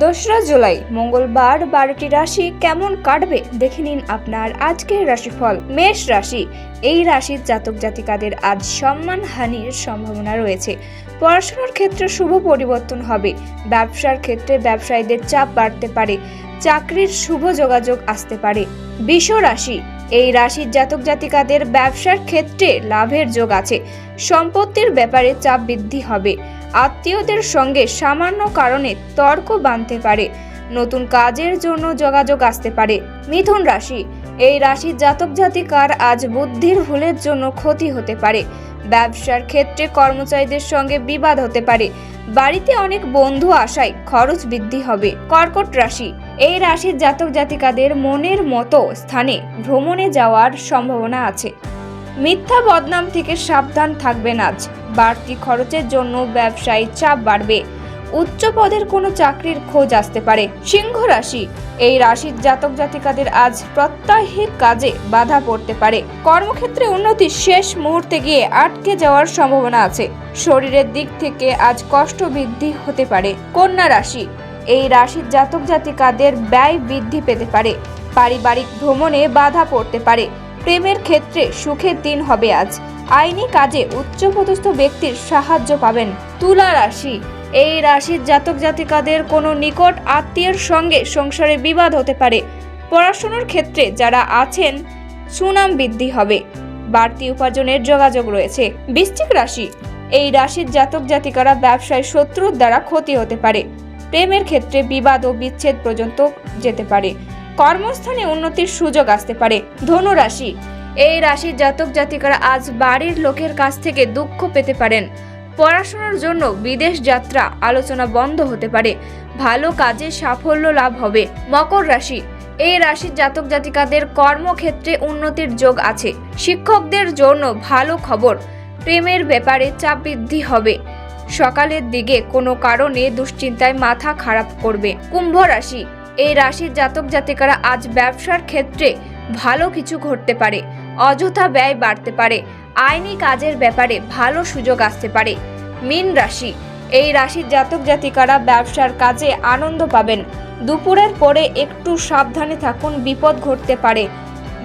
দোসরা জুলাই মঙ্গলবার 12টি রাশি কেমন কাটবে দেখে নিন আপনার আজকের রাশিফল। মেষ রাশি, এই রাশির জাতক জাতিকাদের আজ সম্মানহানির সম্ভাবনা রয়েছে। পড়াশোনার ক্ষেত্রে শুভ পরিবর্তন হবে। ব্যবসার ক্ষেত্রে ব্যবসায়ীদের চাপ বাড়তে পারে। চাকরির শুভ যোগাযোগ আসতে পারে। বৃষ রাশি, এই রাশির জাতক জাতিকাদের ব্যবসার ক্ষেত্রে লাভের যোগ আছে। সম্পত্তির ব্যাপারে চাপ বৃদ্ধি হবে। আত্মীয়দের সঙ্গে সামান্য কারণে তর্ক বাঁধতে পারে। নতুন কাজের জন্য যোগাযোগ আসতে পারে। মিথুন রাশি, এই রাশির জাতক জাতিকার আজ বুদ্ধির ভুলের জন্য ক্ষতি হতে পারে। ব্যবসার ক্ষেত্রে কর্মচারীদের সঙ্গে বিবাদ হতে পারে। বাড়িতে অনেক বন্ধু আসায় খরচ বৃদ্ধি হবে। কর্কট রাশি, এই রাশির জাতক জাতিকাদের মনের মতো স্থানে ভ্রমণে যাওয়ার সম্ভাবনা আছে। মিথ্যা বদনাম থেকে সাবধান থাকবেন আজ। বাড়তি খরচের জন্য ব্যবসায়ী চাপ বাড়বে। উচ্চ পদের কোনো চাকরির খোঁজ আসতে পারে। সিংহ রাশি, এই রাশির জাতক জাতিকাদের আজ প্রত্যাহিক কাজে বাধা পড়তে পারে। কর্মক্ষেত্রে উন্নতি শেষ মুহূর্তে গিয়ে আটকে যাওয়ার সম্ভাবনা আছে। শরীরের দিক থেকে আজ কষ্ট বৃদ্ধি হতে পারে। কন্যা রাশি, এই রাশির জাতক জাতিকাদের ব্যয় বৃদ্ধি পেতে পারে। পারিবারিক ভ্রমণে বাধা পড়তে পারে। প্রেমের ক্ষেত্রে সুখের দিন হবে আজ। আইনি কাজে উচ্চপদস্থ ব্যক্তির সাহায্য পাবেন। তুলা রাশি, এই রাশির জাতক জাতিকাদের কোনো নিকট আত্মীয়ের সঙ্গে সংসারে বিবাদ হতে পারে। পড়াশোনার ক্ষেত্রে যারা আছেন সুনাম বৃদ্ধি হবে। বাড়তি উপার্জনের যোগাযোগ রয়েছে। বৃশ্চিক রাশি, এই রাশির জাতক জাতিকারা ব্যবসায় শত্রুর দ্বারা ক্ষতি হতে পারে। প্রেমের ক্ষেত্রে বিবাদ ও বিচ্ছেদ পর্যন্ত যেতে পারে। কর্মস্থানে উন্নতির সুযোগ আসতে পারে। ধনু রাশি, এই রাশির জাতক জাতিকারা আজ বাড়ির লোকের কাছ থেকে দুঃখ পেতে পারেন। পড়াশোনার জন্য বিদেশ যাত্রা আলোচনা বন্ধ হতে পারে। ভালো কাজে সাফল্য লাভ হবে। মকর রাশি, এই রাশির জাতক জাতিকাদের কর্মক্ষেত্রে উন্নতির যোগ আছে। শিক্ষকদের জন্য ভালো খবর। প্রেমের ব্যাপারে চাপ বৃদ্ধি হবে। সকালের দিকে কোনো কারণে দুশ্চিন্তায় মাথা খারাপ করবে। কুম্ভ রাশি, এই রাশির জাতক জাতিকারা আজ ব্যবসার ক্ষেত্রে ভালো কিছু ঘটতে পারে। অযথা ব্যয় বাড়তে পারে। আইনি কাজের ব্যাপারে ভালো সুযোগ আসতে পারে। মীন রাশি, এই রাশির জাতক জাতিকারা ব্যবসার কাজে আনন্দ পাবেন। দুপুরের পরে একটু সাবধানে থাকুন, বিপদ ঘটতে পারে।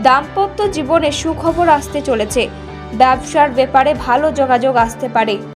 দাম্পত্য জীবনে সুখবর আসতে চলেছে। ব্যবসার ব্যাপারে ভালো যোগাযোগ আসতে পারে।